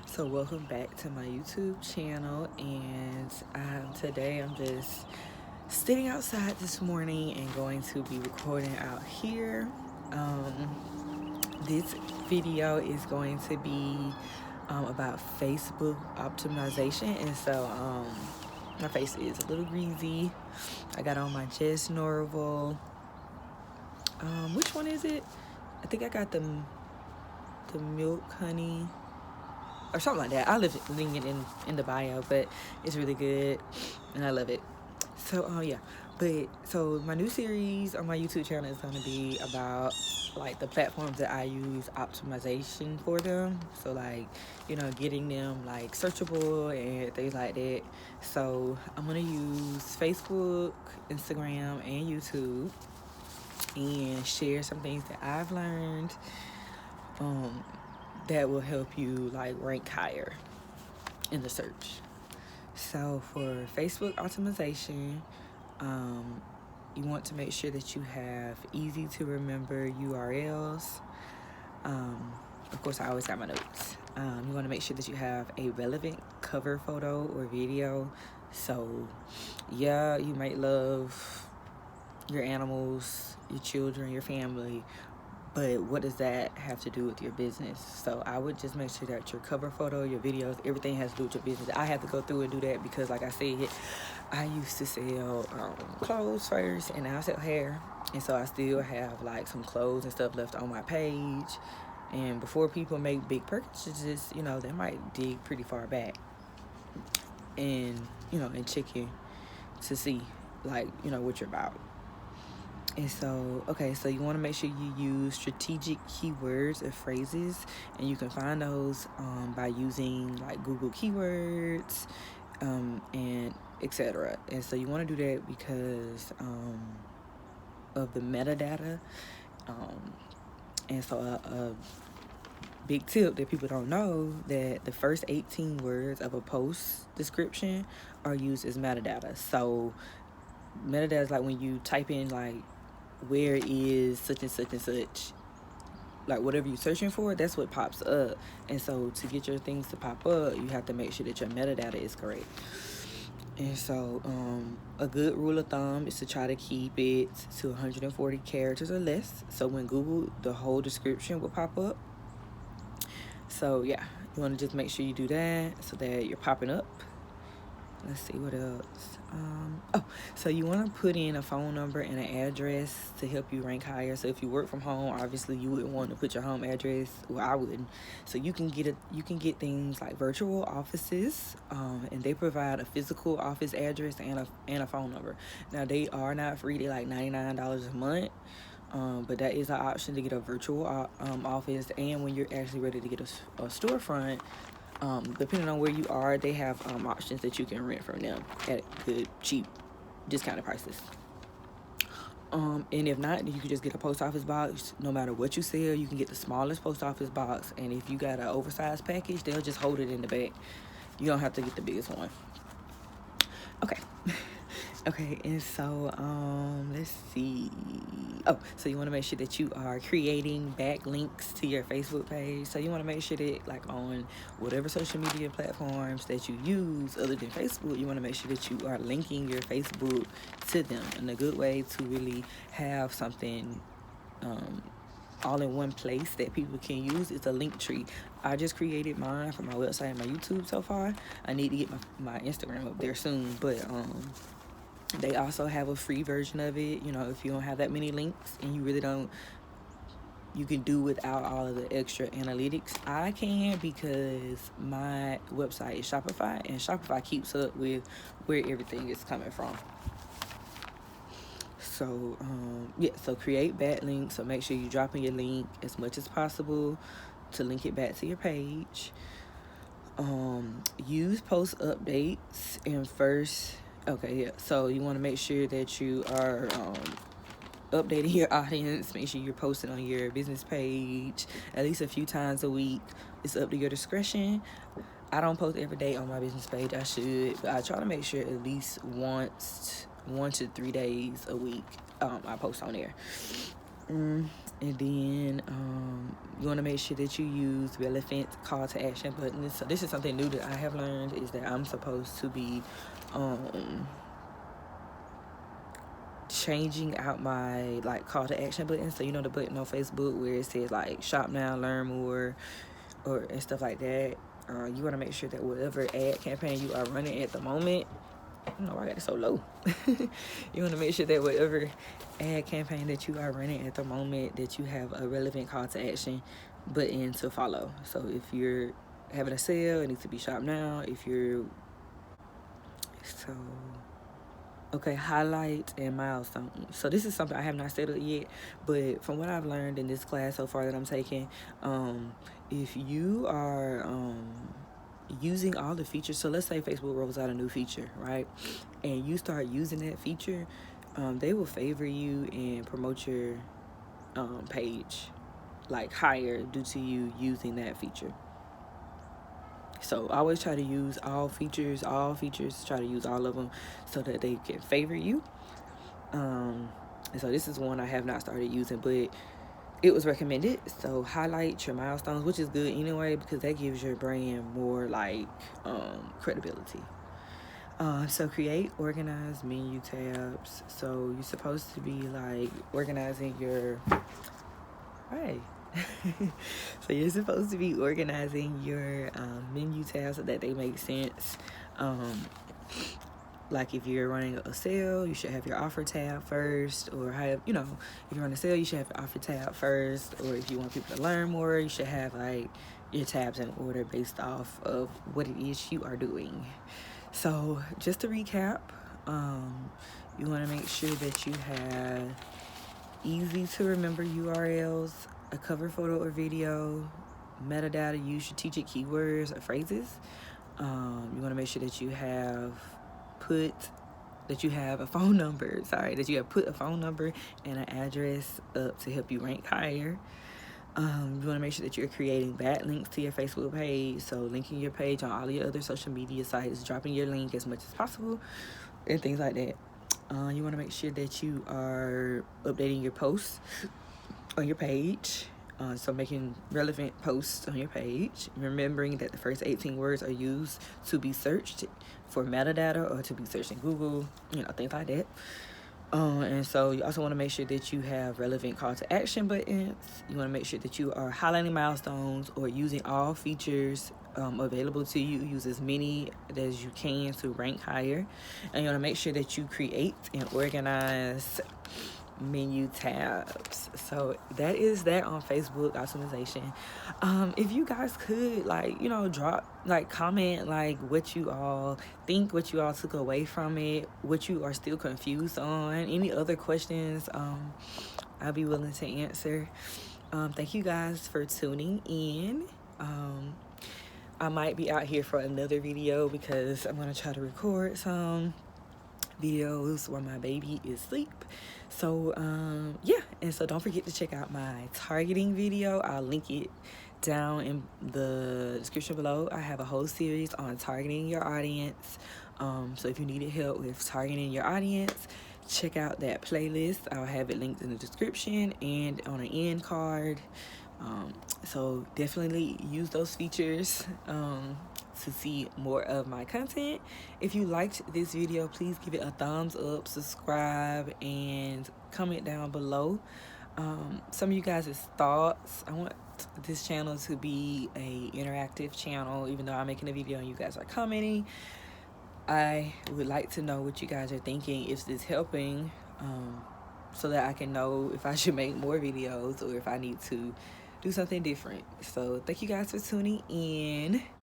So welcome back to my YouTube channel, and today I'm just sitting outside this morning and going to be recording out here. This video is going to be about Facebook optimization, and so my face is a little greasy. I got on my Jess Norval. Which one is it? I think I got the milk honey or something like that. I'll link it in the bio, but it's really good and I love it. So yeah, but so my new series on my YouTube channel is going to be about like the platforms that I use optimization for them. So like, getting them like searchable and things like that. So I'm going to use Facebook, Instagram, and YouTube and share some things that I've learned that will help you like rank higher in the search. So for Facebook optimization, you want to make sure that you have easy to remember URLs. Of course, I always got my notes. You want to make sure that you have a relevant cover photo or video. So yeah, you might love your animals, your children, your family, but what does that have to do with your business? So I would just make sure that your cover photo, your videos, everything has to do with your business. I have to go through and do that because, like I said, I used to sell clothes first, and now I sell hair. And so I still have like some clothes and stuff left on my page. And before people make big purchases, they might dig pretty far back and, and check in to see like, what you're about. And so, so you want to make sure you use strategic keywords or phrases, and you can find those by using like Google keywords and etc. And so you want to do that because of the metadata. And so a big tip that people don't know, that the first 18 words of a post description are used as metadata. So metadata is like when you type in like, where is such and such and such, like whatever you're searching for, that's what pops up. And so to get your things to pop up, you have to make sure that your metadata is correct. And so a good rule of thumb is to try to keep it to 140 characters or less. So when Google, the whole description will pop up. So yeah, you want to just make sure you do that so that you're popping up. Let's see what else. So you want to put in a phone number and an address to help you rank higher. So if you work from home, obviously you wouldn't want to put your home address. Well, I wouldn't. So you can get things like virtual offices, and they provide a physical office address and a phone number. Now they are not free. They're like $99 a month. But that is an option to get a virtual office. And when you're actually ready to get a storefront, depending on where you are, they have options that you can rent from them at good, cheap, discounted prices. And if not, you can just get a post office box. No matter what you sell, you can get the smallest post office box. And if you got an oversized package, they'll just hold it in the back. You don't have to get the biggest one. Okay. Okay, and so let's see. So you want to make sure that you are creating backlinks to your Facebook page. So you want to make sure that like on whatever social media platforms that you use other than Facebook, you want to make sure that you are linking your Facebook to them. And a good way to really have something all in one place that people can use is a link tree. I just created mine for my website and my YouTube so far. I need to get my Instagram up there soon, but they also have a free version of it. If you don't have that many links and you really don't, you can do without all of the extra analytics. I can, because my website is Shopify, and Shopify keeps up with where everything is coming from. So so create backlinks. So make sure you drop in your link as much as possible to link it back to your page. Use post updates and first. So you want to make sure that you are updating your audience. Make sure you're posting on your business page at least a few times a week. It's up to your discretion. I don't post every day on my business page. I should, but I try to make sure at least 1 to 3 days a week I post on there. And then you want to make sure that you use relevant call to action buttons. So this is something new that I have learned, is that I'm supposed to be changing out my like call to action buttons. So you know the button on Facebook where it says like shop now, learn more, and stuff like that. You want to make sure that whatever ad campaign you are running at the moment, I don't know why I got it so low. You want to make sure that whatever ad campaign that you are running at the moment, that you have a relevant call to action button to follow. So if you're having a sale, it needs to be shop now. If you're highlights and milestones. So this is something I have not settled yet, but from what I've learned in this class so far that I'm taking, if you are using all the features, so let's say Facebook rolls out a new feature, right? And you start using that feature, they will favor you and promote your page like higher due to you using that feature. So I always try to use all features, try to use all of them so that they can favor you. And so this is one I have not started using, but it was recommended. So highlight your milestones, which is good anyway, because that gives your brand more like credibility. So create organized menu tabs. So you're supposed to be like organizing your, right. So you're supposed to be organizing your menu tabs so that they make sense. Like if you're running a sale, you should have your offer tab first, or if you're on a sale, you should have your offer tab first, or if you want people to learn more, you should have like your tabs in order based off of what it is you are doing. So just to recap, you want to make sure that you have easy to remember URLs, a cover photo or video, metadata, use strategic keywords or phrases. You want to make sure that you have put a phone number, that you have put a phone number and an address up to help you rank higher. You want to make sure that you're creating backlinks to your Facebook page, so linking your page on all your other social media sites, dropping your link as much as possible, and things like that. You want to make sure that you are updating your posts on your page, so making relevant posts on your page, remembering that the first 18 words are used to be searched for metadata or to be searched in Google, things like that. And so you also want to make sure that you have relevant call to action buttons. You want to make sure that you are highlighting milestones or using all features available to you. Use as many as you can to rank higher. And you want to make sure that you create and organize menu tabs. So that is that on Facebook optimization. If you guys could drop comment what you all think, what you all took away from it, what you are still confused on, any other questions, I'll be willing to answer. Thank you guys for tuning in. I might be out here for another video because I'm gonna try to record some videos while my baby is asleep. So and so don't forget to check out my targeting video. I'll link it down in the description below. I have a whole series on targeting your audience. So if you needed help with targeting your audience, check out that playlist. I'll have it linked in the description and on an end card. So definitely use those features to see more of my content. If you liked this video, please give it a thumbs up, subscribe, and comment down below some of you guys' thoughts. I want this channel to be a interactive channel. Even though I'm making a video and you guys are commenting, I would like to know what you guys are thinking, if this is helping, so that I can know if I should make more videos or if I need to do something different. So thank you guys for tuning in.